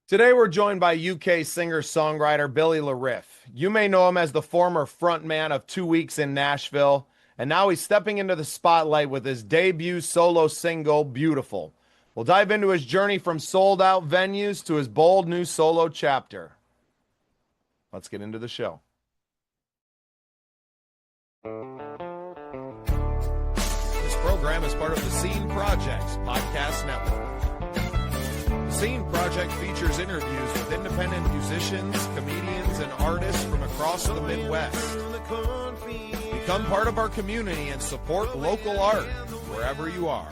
Today, we're joined by UK singer-songwriter Billy LeRiff. You may know him as the former frontman of 2 Weeks in Nashville, and now he's stepping into the spotlight with his debut solo single, Beautiful. We'll dive into his journey from sold-out venues to his bold new solo chapter. Let's get into the show. This program is part of the Scene Project's podcast network. Scene Project features interviews with independent musicians, comedians, and artists from across the Midwest. Become part of our community and support local art wherever you are.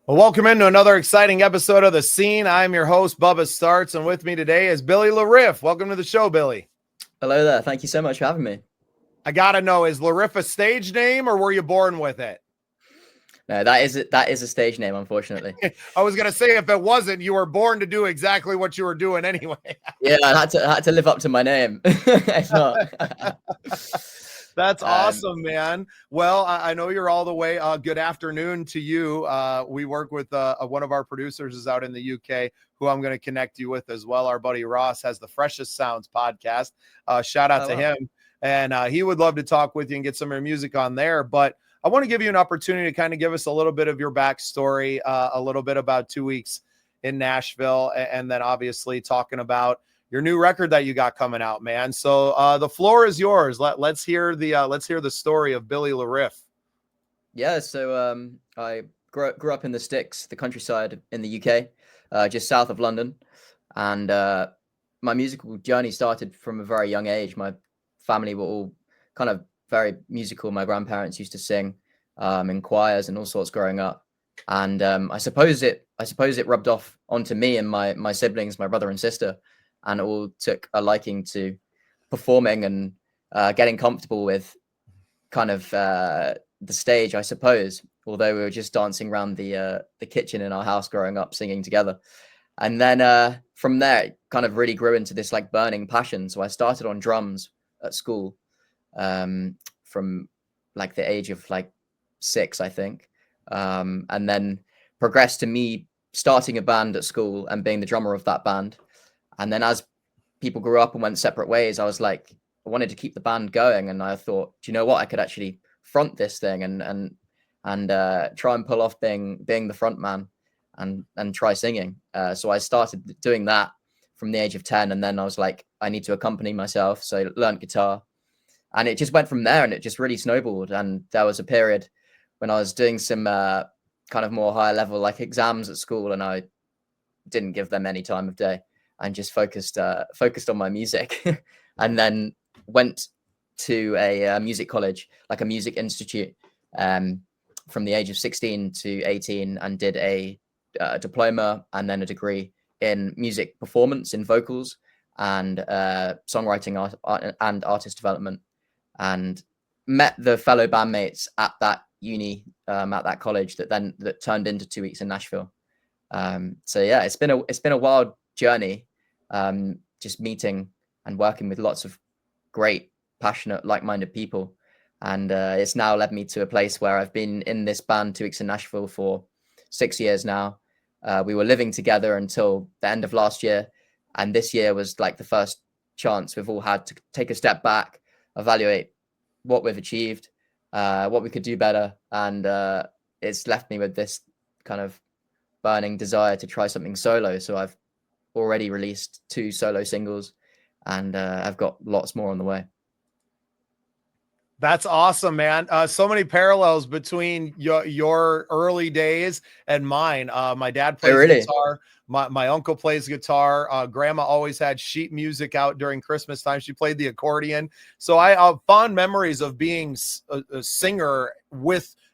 Well, welcome into another exciting episode of The Scene. I'm your host, Bubba Startz, and with me today is Billy LeRiff. Welcome to the show, Billy. Hello there. Thank you so much for having me. I gotta know, is LeRiff a stage name or were you born with it? No, that is a stage name, unfortunately. I was gonna say, if it wasn't, you were born to do exactly what you were doing anyway. Yeah, I had to live up to my name. If not. That's awesome, man. Well, I know you're all the way. Good afternoon to you. We work with one of our producers is out in the UK, who I'm going to connect you with as well. Our buddy Ross has the Freshest Sounds podcast. Shout out to him. And he would love to talk with you and get some of your music on there. But I want to give you an opportunity to kind of give us a little bit of your backstory, a little bit about 2 Weeks in Nashville, and then obviously talking about your new record that you got coming out, man. So the floor is yours. Let's hear the story of Billy LeRiff. Yeah, so I grew up in the sticks, the countryside in the UK, just south of London, and my musical journey started from a very young age. My family were all kind of very musical. My grandparents used to sing in choirs and all sorts growing up, and I suppose it rubbed off onto me and my siblings, my brother and sister, and all took a liking to performing and getting comfortable with kind of the stage, I suppose. Although we were just dancing around the kitchen in our house growing up, singing together, and then from there it kind of really grew into this like burning passion. So I started on drums at school from like the age of like 6, I think, and then progressed to me starting a band at school and being the drummer of that band. And then as people grew up and went separate ways, I was like, I wanted to keep the band going, and I thought, do you know what, I could actually front this thing and try and pull off being the front man and try singing. So I started doing that from the age of 10, and then I was like, I need to accompany myself, so I learned guitar, and it just went from there, and it just really snowballed. And there was a period when I was doing some kind of more higher level like exams at school, and I didn't give them any time of day and just focused on my music. And then went to a music college, like a music institute, from the age of 16 to 18, and did a diploma and then a degree in music performance, in vocals and songwriting and artist development, and met the fellow bandmates at that uni, at that college that turned into 2 Weeks in Nashville. So yeah, it's been a wild journey, just meeting and working with lots of great, passionate, like-minded people, and it's now led me to a place where I've been in this band 2 Weeks in Nashville for 6 years now. We were living together until the end of last year, and this year was like the first chance we've all had to take a step back, evaluate what we've achieved, what we could do better, and it's left me with this kind of burning desire to try something solo. So I've already released 2 solo singles, and I've got lots more on the way. That's awesome, man. So many parallels between your early days and mine. My dad plays guitar. My uncle plays guitar. Grandma always had sheet music out during Christmas time. She played the accordion. So I have fond memories of being a singer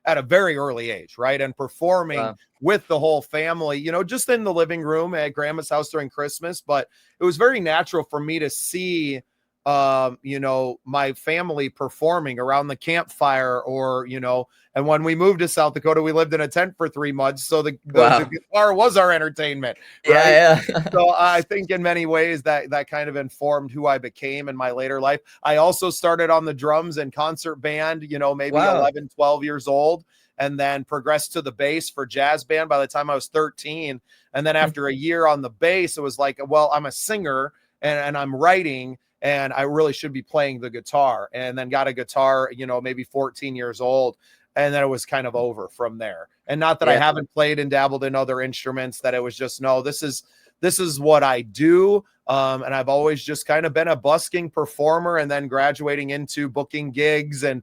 at a very early age, right? And performing with the whole family, just in the living room at Grandma's house during Christmas. But it was very natural for me to see my family performing around the campfire, or, and when we moved to South Dakota, we lived in a tent for 3 months. So the Wow. guitar was our entertainment, right? Yeah, yeah. So I think in many ways that kind of informed who I became in my later life. I also started on the drums and concert band, maybe Wow. 11, 12 years old, and then progressed to the bass for jazz band by the time I was 13. And then after a year on the bass, it was like, well, I'm a singer and I'm writing, and I really should be playing the guitar. And then got a guitar, maybe 14 years old. And then it was kind of over from there. And not that I Yeah. haven't played and dabbled in other instruments, that it was just, no, this is what I do. And I've always just kind of been a busking performer, and then graduating into booking gigs and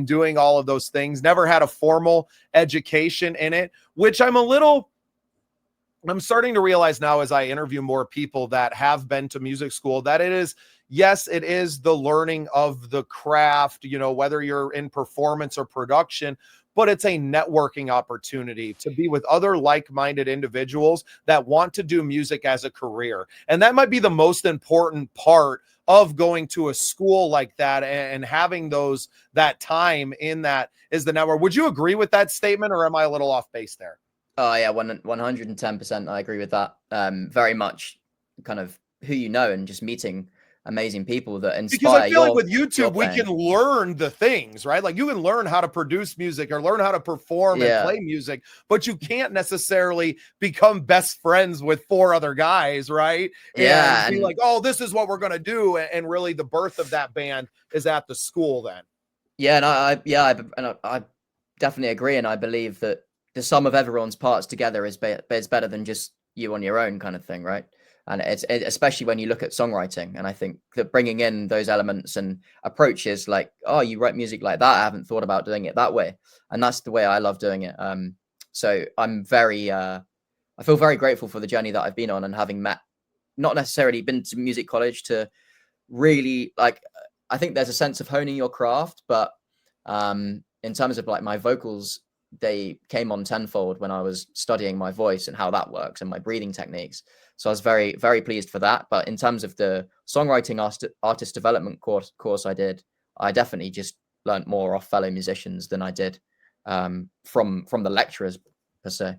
doing all of those things. Never had a formal education in it, which I'm starting to realize now as I interview more people that have been to music school, that it is the learning of the craft, whether you're in performance or production, but it's a networking opportunity to be with other like-minded individuals that want to do music as a career. And that might be the most important part of going to a school like that and having that time in that is the network. Would you agree with that statement, or am I a little off base there? Oh yeah, 110%. I agree with that. Very much kind of who and just meeting amazing people that Because I inspire feel like your with YouTube, we playing. can learn the things, right? Like you can learn how to produce music or learn how to perform and Yeah. play music, but you can't necessarily become best friends with 4 other guys, right? And Yeah, be and like, oh, this is what we're going to do. And really the birth of that band is at the school then. yeah, and I definitely agree, and I believe that the sum of everyone's parts together is better than just you on your own kind of thing, right? And especially when you look at songwriting, and I think that bringing in those elements and approaches, like, oh, you write music like that, I haven't thought about doing it that way, and that's the way I love doing it. So I'm I feel very grateful for the journey that I've been on, and having not necessarily been to music college to really I think there's a sense of honing your craft, but in terms of like my vocals, they came on tenfold when I was studying my voice and how that works and my breathing techniques. So I was very, very pleased for that. But in terms of the songwriting artist development course I did, I definitely just learned more off fellow musicians than I did from the lecturers per se.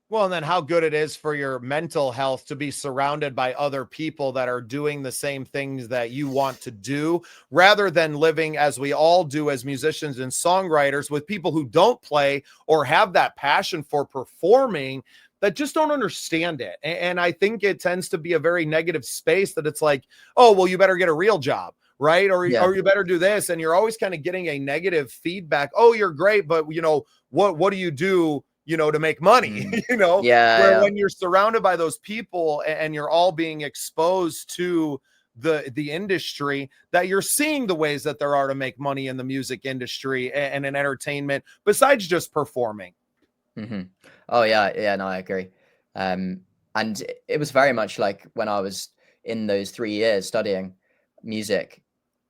Well, and then how good it is for your mental health to be surrounded by other people that are doing the same things that you want to do, rather than living as we all do as musicians and songwriters with people who don't play or have that passion for performing, that just don't understand it. And I think it tends to be a very negative space, that it's like, oh, well, you better get a real job, right? Or Yeah. you better do this. And you're always kind of getting a negative feedback. Oh, you're great, but what do you do, to make money, Yeah, where yeah. when you're surrounded by those people and you're all being exposed to the industry, that you're seeing the ways that there are to make money in the music industry and in entertainment, besides just performing. Oh yeah, no, I agree. And it was very much like when I was in those 3 years studying music,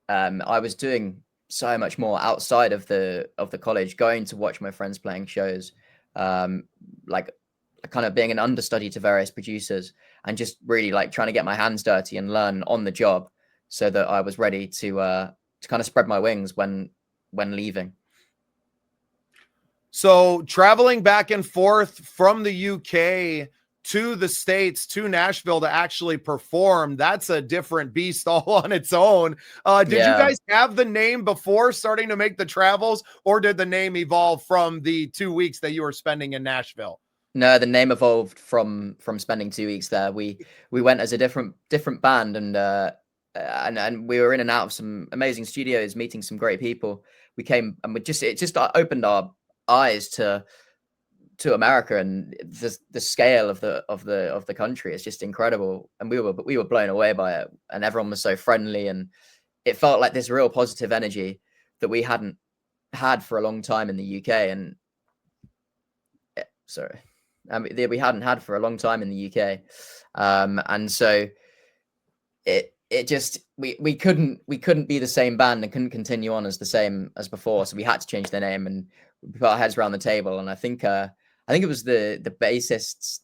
I was doing so much more outside of the college, going to watch my friends playing shows, like kind of being an understudy to various producers, and just really like trying to get my hands dirty and learn on the job, so that I was ready to kind of spread my wings when leaving. So traveling back and forth from the UK to the States, to Nashville to actually perform, that's a different beast all on its own. Did you Yeah. guys have the name before starting to make the travels, or did the name evolve from the 2 weeks that you were spending in Nashville? No, the name evolved from spending 2 weeks there. We went as a different band, and we were in and out of some amazing studios, meeting some great people. We came and it just opened our eyes to America, and the scale of the country is just incredible. And we were blown away by it, and everyone was so friendly, and it felt like this real positive energy that we hadn't had for a long time in the UK. And sorry. That we hadn't had for a long time in the UK, and so it just we couldn't be the same band and couldn't continue on as the same as before. So we had to change the name, and we put our heads around the table. And I think it was the bassist's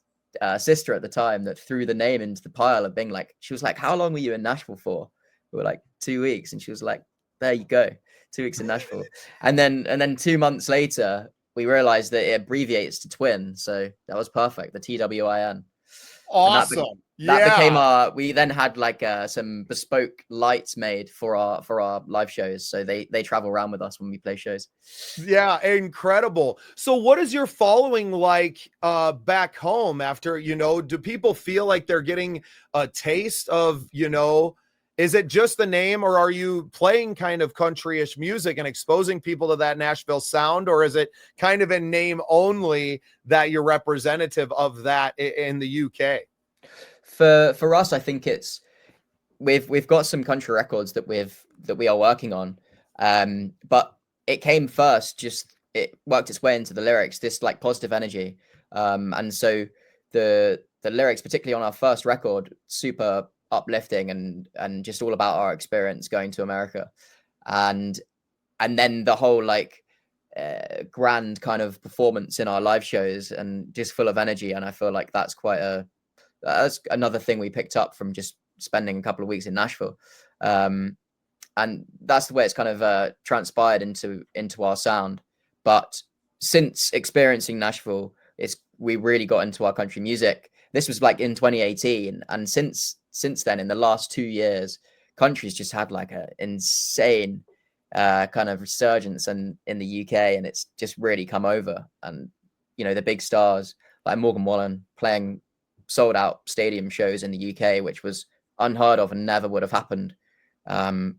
sister at the time that threw the name into the pile of being like, she was like, "How long were you in Nashville for?" We were like 2 weeks, and she was like, there you go, 2 weeks in Nashville. And then 2 months later, we realized that it abbreviates to twin. So that was perfect, the TWIN. Awesome. That became Yeah. we then had like some bespoke lights made for our live shows. So they travel around with us when we play shows. Yeah, incredible. So what is your following like back home after, do people feel like they're getting a taste of, is it just the name, or are you playing kind of country-ish music and exposing people to that Nashville sound, or is it kind of in name only that you're representative of that in the UK? For us, I think it's we've got some country records that we are working on, but it came first. Just it worked its way into the lyrics. This like positive energy, and so the lyrics, particularly on our first record, super uplifting and just all about our experience going to America, and then the whole like grand kind of performance in our live shows and just full of energy. And I feel like that's another thing we picked up from just spending a couple of weeks in Nashville. And that's the way it's kind of transpired into our sound. But since experiencing Nashville, we really got into our country music. This was like in 2018, and since then, in the last 2 years, country's just had like an insane kind of resurgence in the UK, and it's just really come over. And the big stars like Morgan Wallen playing sold out stadium shows in the UK, which was unheard of and never would have happened. I don't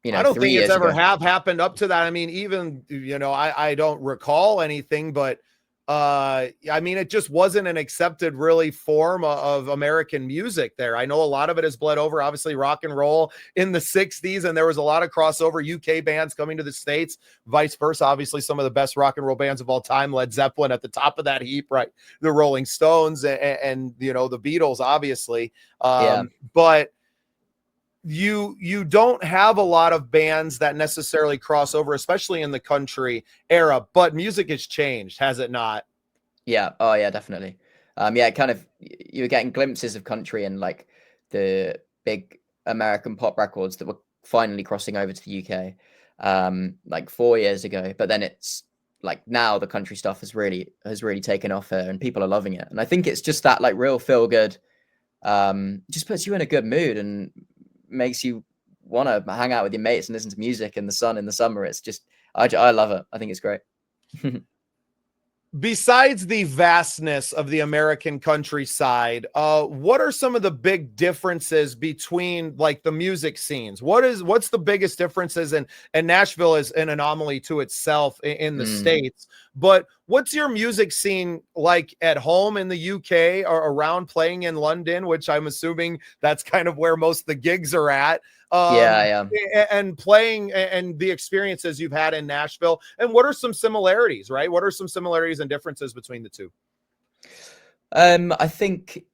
3 think it's years ever ago. happened up to that. I mean, even, I don't recall anything, but I mean, it just wasn't an accepted really form of American music there. I know a lot of it has bled over, obviously rock and roll in the 60s, and there was a lot of crossover UK bands coming to the States, vice versa. Obviously some of the best rock and roll bands of all time, Led Zeppelin at the top of that heap, right? The Rolling Stones and the Beatles, obviously. But you don't have a lot of bands that necessarily cross over, especially in the country era, but music has changed, has it not? Yeah. Oh yeah, definitely. Yeah, kind of you were getting glimpses of country and like the big American pop records that were finally crossing over to the UK like 4 years ago. But then it's like now the country stuff has really taken off here and people are loving it. And I think it's just that like real feel good, just puts you in a good mood and makes you want to hang out with your mates and listen to music in the sun in the summer. It's just I love it. I think it's great. Besides the vastness of the American countryside, what are some of the big differences between like the music scenes? What's the biggest differences? And Nashville is an anomaly to itself in the States, but what's your music scene like at home in the UK or around playing in London, which I'm assuming that's kind of where most of the gigs are at? Yeah. And playing and the experiences you've had in Nashville, and what are some similarities, right? What are some similarities and differences between the two? I think,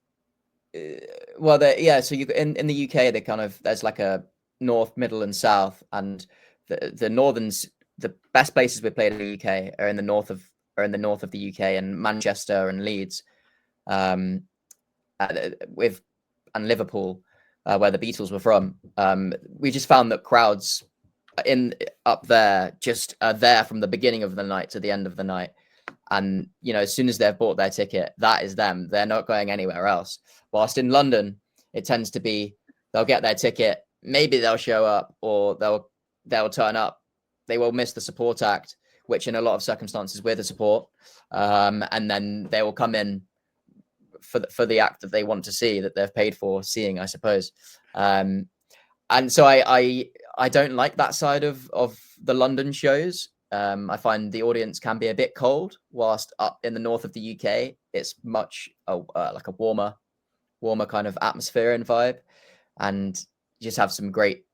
so you in the UK, they kind of there's like a north, middle, and south, and the northerns, the best places we played in the UK are in the north of the UK and Manchester and Leeds, and Liverpool, where the Beatles were from. We just found that crowds up there just are there from the beginning of the night to the end of the night. And, as soon as they've bought their ticket, that is them. They're not going anywhere else. Whilst in London, it tends to be they'll get their ticket, maybe they'll show up, or they'll turn up. They will miss the support act, which in a lot of circumstances we're the support. And then they will come in for the act that they want to see, that they've paid for seeing, I suppose. And so I don't like that side of the London shows. I find the audience can be a bit cold, whilst up in the north of the UK, it's much like a warmer kind of atmosphere and vibe, and you just have some great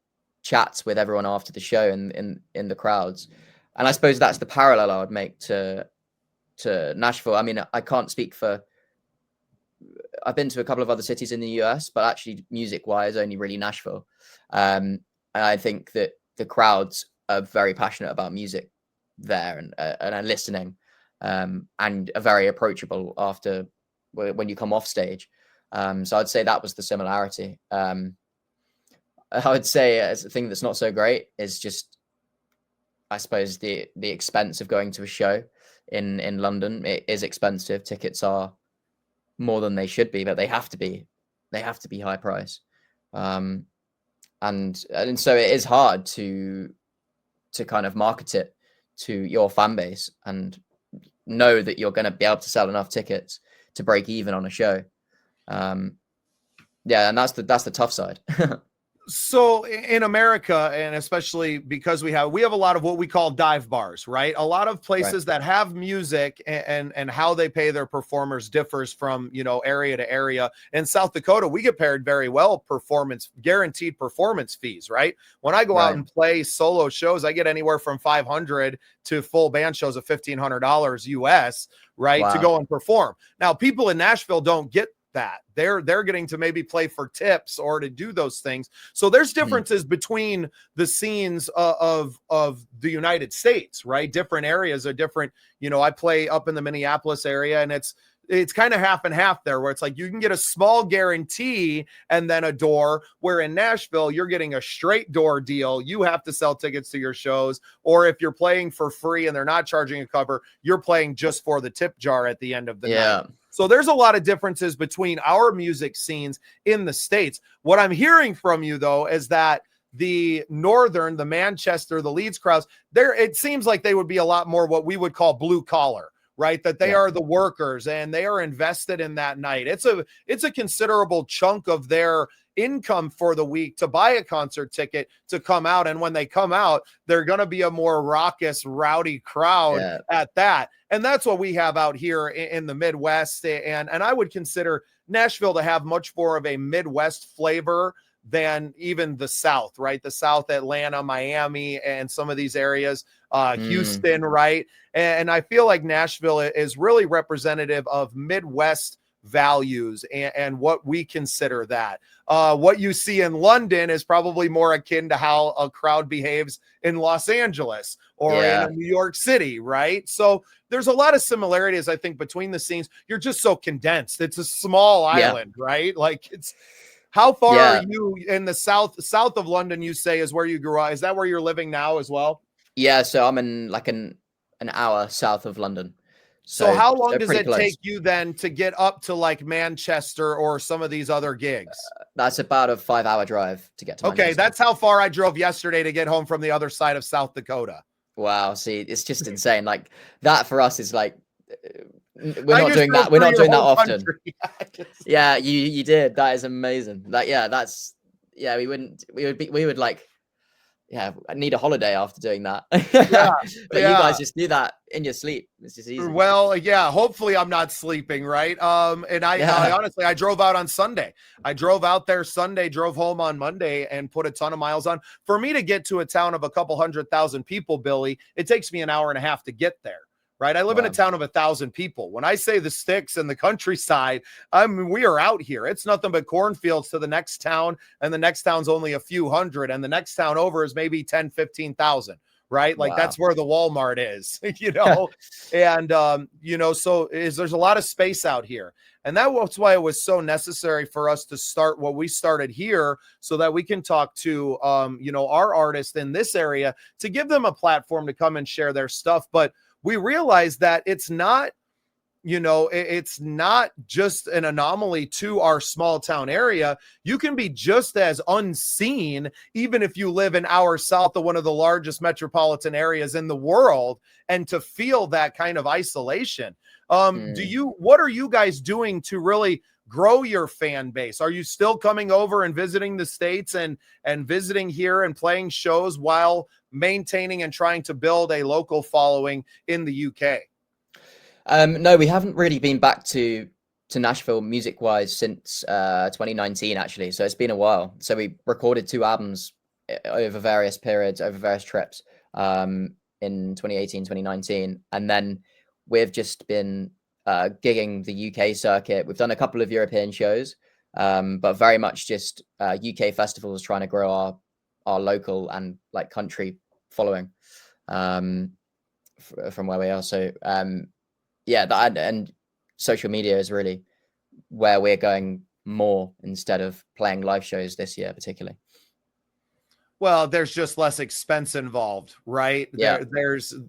chats with everyone after the show in the crowds. And I suppose that's the parallel I would make to Nashville. I mean, I can't speak for. I've been to a couple of other cities in the US, but actually music-wise, only really Nashville. And I think that the crowds are very passionate about music there and are listening, and are very approachable after when you come off stage. So I'd say that was the similarity. I would say as a thing that's not so great is just, I suppose, the expense of going to a show in London. It is expensive. Tickets are more than they should be, but they have to be. They have to be high price. And so it is hard to kind of market it to your fan base and know that you're going to be able to sell enough tickets to break even on a show. Yeah, and that's the tough side. So in America, and especially because we have a lot of what we call dive bars, right? A lot of places Right. that have music, and how they pay their performers differs from, area to area. In South Dakota, we get paid very well guaranteed performance fees, right? When I go out Right. and play solo shows, I get anywhere from $500 to full band shows of $1,500 US, right? To Wow. go and perform. Now, people in Nashville don't get that. They're getting to maybe play for tips or to do those things. So there's differences between the scenes of the United States, right? Different areas are different. I play up in the Minneapolis area, and it's kind of half and half there, where it's like you can get a small guarantee and then a door, where in Nashville you're getting a straight door deal. You have to sell tickets to your shows, or if you're playing for free and they're not charging a cover, you're playing just for the tip jar at the end of the night. So there's a lot of differences between our music scenes in the States. What I'm hearing from you, though, is that the Northern, the Manchester, the Leeds crowds, it seems like they would be a lot more what we would call blue collar, right? That they are the workers and they are invested in that night. It's a considerable chunk of their income for the week to buy a concert ticket to come out. And when they come out, they're going to be a more raucous, rowdy crowd at that. And that's what we have out here in the Midwest. And I would consider Nashville to have much more of a Midwest flavor than even the South, right? The South, Atlanta, Miami, and some of these areas, Houston, right? And I feel like Nashville is really representative of Midwest values and what we consider that. What you see in London is probably more akin to how a crowd behaves in Los Angeles or in New York City, right? So there's a lot of similarities, I think, between the scenes. You're just so condensed. It's a small island, right? Like how far are you in the south of London, you say, is where you grew up? Is that where you're living now as well? Yeah, so I'm in like an hour south of London. So how long does pretty it close. take you then to get up to like Manchester or some of these other gigs? That's about a 5-hour drive to get to Manchester. Okay, that's how far I drove yesterday to get home from the other side of South Dakota. Wow, see, it's just insane. Like that for us is like we're not doing that. We're not doing that often. Yeah, you did. That is amazing. Like we would like I need a holiday after doing that. But you guys just do that in your sleep. It's just easy. Well, yeah, hopefully I'm not sleeping, right? And I honestly, I drove out on Sunday. I drove out there Sunday, drove home on Monday, and put a ton of miles on. For me to get to a town of a couple 100,000 people, Billy, it takes me an hour and a half to get there. Right. I live in a town of 1,000 people. When I say the sticks and the countryside, we are out here. It's nothing but cornfields to the next town. And the next town's only a few hundred. And the next town over is maybe 10, 15,000. Right. Like that's where the Walmart is, and, so there's a lot of space out here. And that's why it was so necessary for us to start what we started here so that we can talk to, our artists in this area to give them a platform to come and share their stuff. But we realize that it's not just an anomaly to our small town area. You can be just as unseen, even if you live an hour south of one of the largest metropolitan areas in the world, and to feel that kind of isolation. What are you guys doing to really grow your fan base? Are you still coming over and visiting the States and visiting here and playing shows while maintaining and trying to build a local following in the UK? No, we haven't really been back to Nashville music wise since 2019, actually. So it's been a while. So we recorded 2 albums over various periods, over various trips in 2018, 2019. And then we've just been gigging the UK circuit. We've done a couple of European shows, but very much just UK festivals, trying to grow our local and like country following from where we are. So and social media is really where we're going more instead of playing live shows this year, particularly. Well, there's just less expense involved, right? Yeah.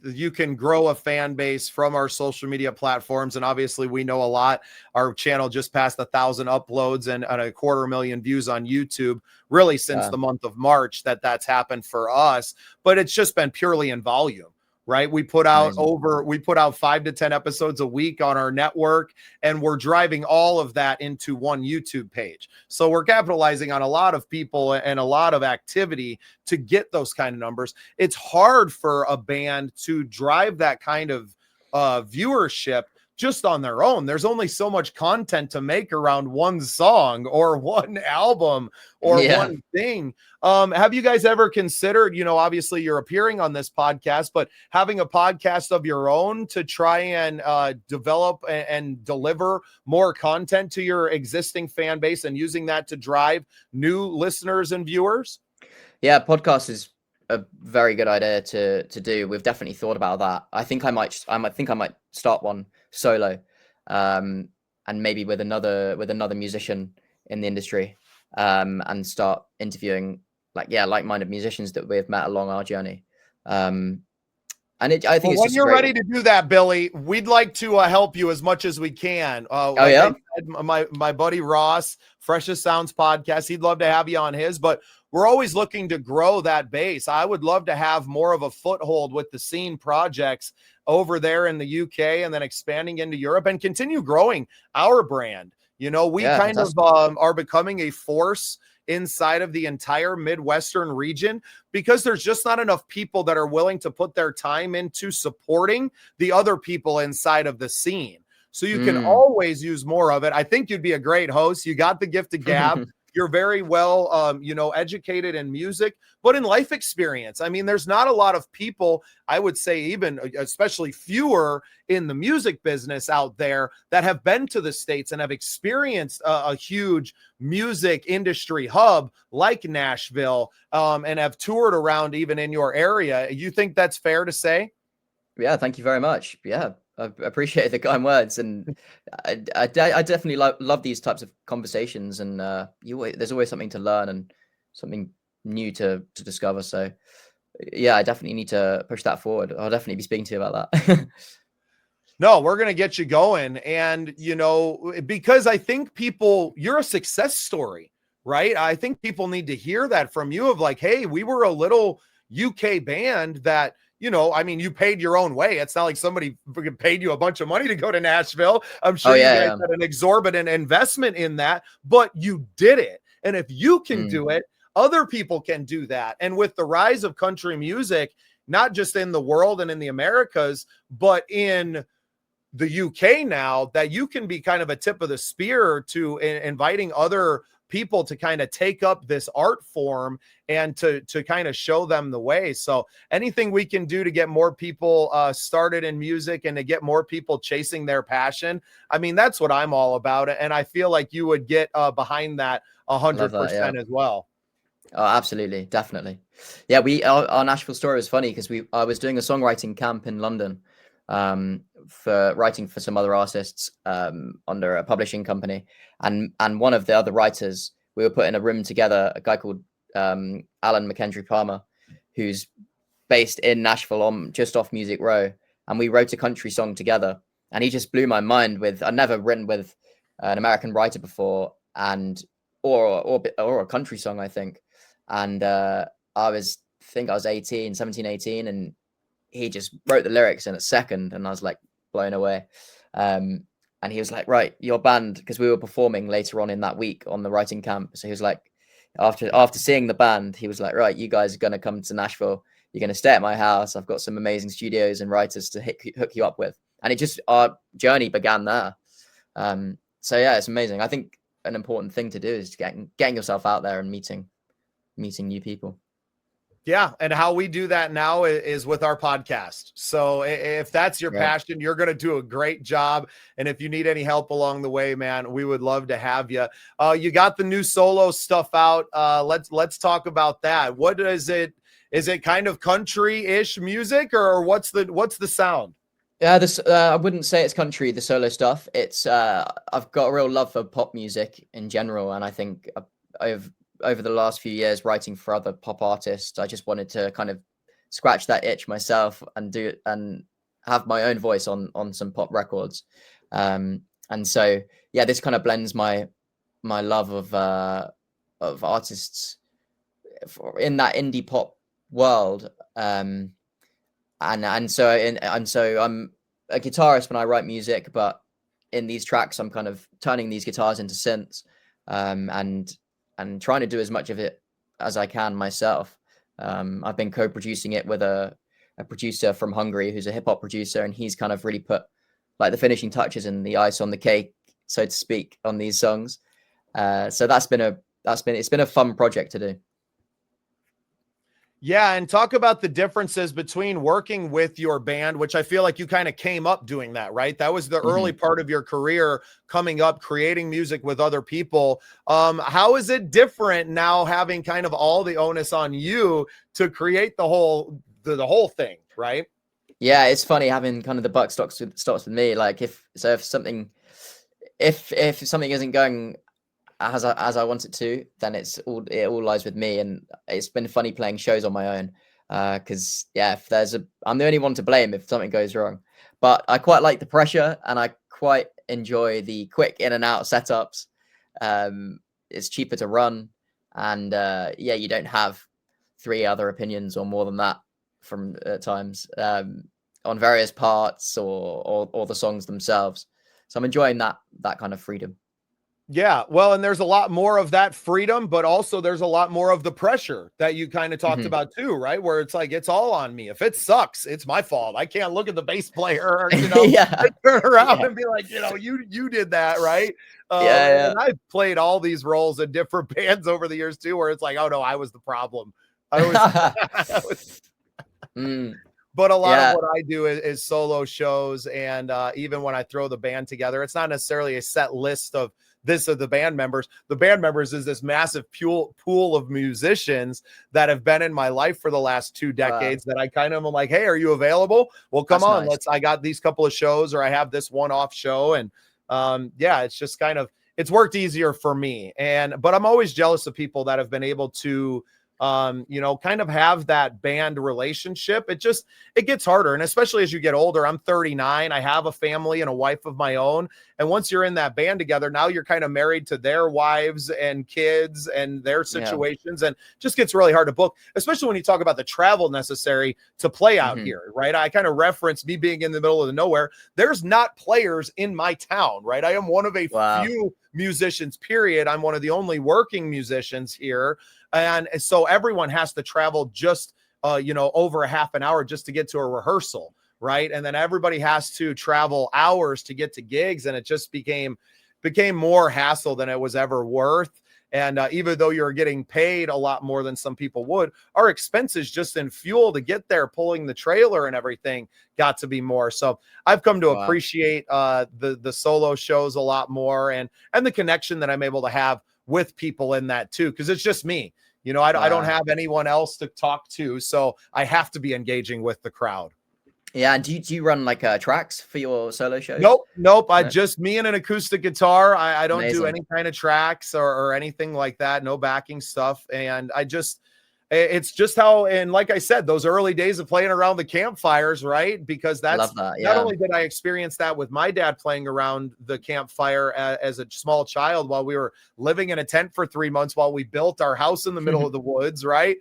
You can grow a fan base from our social media platforms. And obviously we know a lot. Our channel just passed 1,000 uploads and a 250,000 views on YouTube, really since the month of March that's happened for us. But it's just been purely in volume. Right. We put out 5 to 10 episodes a week on our network, and we're driving all of that into one YouTube page. So we're capitalizing on a lot of people and a lot of activity to get those kind of numbers. It's hard for a band to drive that kind of viewership just on their own. There's only so much content to make around one song or one album or one thing. Have you guys ever considered, obviously you're appearing on this podcast, but having a podcast of your own to try and develop and deliver more content to your existing fan base and using that to drive new listeners and viewers? Yeah, podcast is a very good idea to do. We've definitely thought about that. I think I might start one solo, and maybe with another musician in the industry, and start interviewing like-minded musicians that we've met along our journey. I think it's when you're ready to do that, Billy, we'd like to help you as much as we can. I said, my buddy Ross, Freshest Sounds podcast, he'd love to have you on his, but we're always looking to grow that base. I would love to have more of a foothold with the scene projects over there in the UK, and then expanding into Europe and continue growing our brand. We kind of are becoming a force inside of the entire Midwestern region, because there's just not enough people that are willing to put their time into supporting the other people inside of the scene. So you can always use more of it. I think you'd be a great host. You got the gift of gab. You're very well, educated in music, but in life experience. I mean, there's not a lot of people, I would say, even especially fewer in the music business out there that have been to the States and have experienced a huge music industry hub like Nashville, and have toured around even in your area. You think that's fair to say? Yeah, thank you very much. Yeah, I appreciate the kind words, and I definitely love these types of conversations, and there's always something to learn and something new to discover. So yeah, I definitely need to push that forward. I'll definitely be speaking to you about that. No, we're going to get you going. And, because I think you're a success story, right? I think people need to hear that from you of like, hey, we were a little UK band that, you paid your own way. It's not like somebody paid you a bunch of money to go to Nashville. I'm sure you guys had an exorbitant investment in that, but you did it. And if you can do it, other people can do that. And with the rise of country music, not just in the world and in the Americas, but in the UK now, that you can be kind of a tip of the spear to inviting other people to kind of take up this art form and to kind of show them the way. So anything we can do to get more people started in music and to get more people chasing their passion, I mean, that's what I'm all about. And I feel like you would get behind that 100% as well. Oh, absolutely. Definitely. Yeah. Our Nashville story was funny because I was doing a songwriting camp in London, for writing for some other artists, under a publishing company. And one of the other writers, we were put in a room together, a guy called Alan McKendry Palmer, who's based in Nashville just off Music Row. And we wrote a country song together. And he just blew my mind I'd never written with an American writer before, or a country song, I think. And I was 17, 18, and he just wrote the lyrics in a second, and I was like blown away. And he was like, right, your band, because we were performing later on in that week on the writing camp. So he was like, after seeing the band, he was like, right, you guys are going to come to Nashville. You're going to stay at my house. I've got some amazing studios and writers to hook you up with. And our journey began there. So yeah, it's amazing. I think an important thing to do is getting yourself out there and meeting new people. Yeah. And how we do that now is with our podcast. So if that's your passion, you're going to do a great job. And if you need any help along the way, man, we would love to have you. You got the new solo stuff out. Let's talk about that. What is it? Is it kind of country-ish music, or what's the sound? Yeah, I wouldn't say it's country, the solo stuff. It's I've got a real love for pop music in general, and I think I've over the last few years writing for other pop artists. I just wanted to kind of scratch that itch myself and have my own voice on some pop records. And so, yeah, this kind of blends my love of artists in that indie pop world. And so I'm a guitarist when I write music, but in these tracks, I'm kind of turning these guitars into synths, and trying to do as much of it as I can myself. I've been co-producing it with a producer from Hungary who's a hip hop producer, and he's kind of really put like the finishing touches and the ice on the cake, so to speak, on these songs. So it's been a fun project to do. Yeah, and talk about the differences between working with your band, which I feel like you kind of came up doing that, right? That was the early part of your career, coming up, creating music with other people. How is it different now, having kind of all the onus on you to create the whole thing, right? Yeah, it's funny having kind of the buck stops with me. Like if something isn't going as I want it to, then it all lies with me. And it's been funny playing shows on my own, because I'm the only one to blame if something goes wrong. But I quite like the pressure, and I quite enjoy the quick in and out setups. It's cheaper to run, and you don't have 3 other opinions or more than that from times on various parts or the songs themselves. So I'm enjoying that kind of freedom. Yeah, well, and there's a lot more of that freedom, but also there's a lot more of the pressure that you kind of talked about too, right? Where it's like, it's all on me. If it sucks, it's my fault. I can't look at the bass player, and turn around and be like, you did that, right? And I've played all these roles in different bands over the years too, where it's like, oh no, I was the problem. But a lot of what I do is solo shows, and even when I throw the band together, it's not necessarily a set list of the band members. The band members is this massive pool of musicians that have been in my life for the last 2 decades. That I kind of am like, hey, are you available? Well, come on, nice. I got these couple of shows, or I have this one-off show. And it's just kind of, it's worked easier for me. But I'm always jealous of people that have been able to kind of have that band relationship. It gets harder. And especially as you get older, I'm 39. I have a family and a wife of my own. And once you're in that band together, now you're kind of married to their wives and kids and their situations, and just gets really hard to book, especially when you talk about the travel necessary to play out here, right? I kind of reference me being in the middle of the nowhere. There's not players in my town, right? I am one of a few musicians, period. I'm one of the only working musicians here. And so everyone has to travel just, over a half an hour just to get to a rehearsal, right? And then everybody has to travel hours to get to gigs. And it just became more hassle than it was ever worth. And even though you're getting paid a lot more than some people would, our expenses just in fuel to get there, pulling the trailer and everything, got to be more. So I've come to appreciate the solo shows a lot more, and the connection that I'm able to have with people in that too, because it's just me. I don't have anyone else to talk to, so I have to be engaging with the crowd. Yeah, and do you run like tracks for your solo shows? Nope. I just me and an acoustic guitar. I don't do any kind of tracks or anything like that. No backing stuff, and it's just how, and like I said, those early days of playing around the campfires, right? Because not only did I experience that with my dad playing around the campfire as a small child while we were living in a tent for 3 months while we built our house in the middle of the woods, right?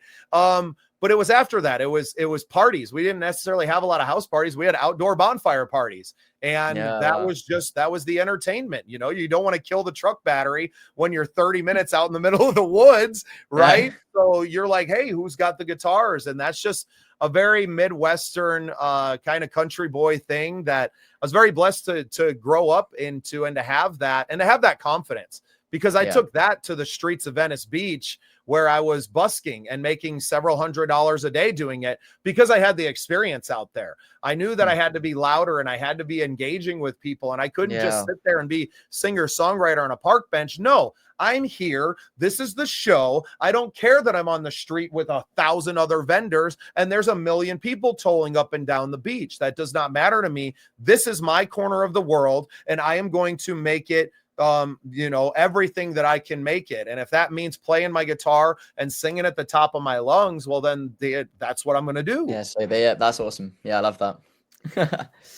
But it was after that. It was parties. We didn't necessarily have a lot of house parties. We had outdoor bonfire parties. And that was the entertainment. You don't want to kill the truck battery when you're 30 minutes out in the middle of the woods, right? So you're like, hey, who's got the guitars? And that's just a very Midwestern kind of country boy thing that I was very blessed to grow up into, and to have that confidence, because I took that to the streets of Venice Beach, where I was busking and making several $100s a day doing it, because I had the experience out there. I knew that I had to be louder, and I had to be engaging with people, and I couldn't just sit there and be singer-songwriter on a park bench. No, I'm here. This is the show. I don't care that I'm on the street with 1,000 other vendors and there's 1 million people tolling up and down the beach. That does not matter to me. This is my corner of the world, and I am going to make it you know, everything that I can make it. And if that means playing my guitar and singing at the top of my lungs, well, then that's what I'm going to do. Yeah. So that's awesome. Yeah. I love that.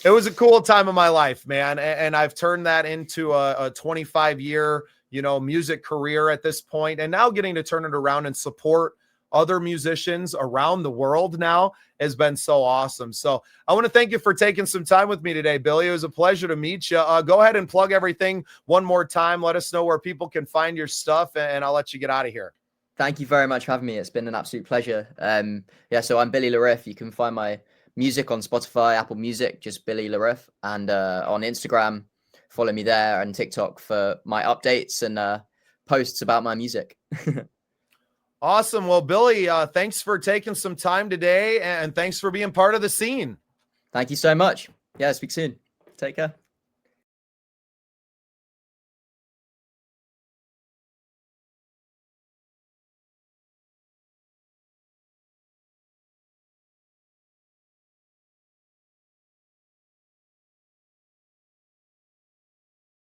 It was a cool time of my life, man. And I've turned that into a 25-year, you know, music career at this point. And now getting to turn it around and support other musicians around the world now has been so awesome. So I want to thank you for taking some time with me today, Billy. It was a pleasure to meet you. Go ahead and plug everything one more time. Let us know where people can find your stuff, and I'll let you get out of here. Thank you very much for having me. It's been an absolute pleasure. Yeah, so I'm Billy LeRiff. You can find my music on Spotify, Apple Music, just Billy LeRiff, and on Instagram, follow me there, and TikTok for my updates and posts about my music. Awesome. Well, Billy, thanks for taking some time today, and thanks for being part of the scene. Thank you so much. Yeah, speak soon. Take care.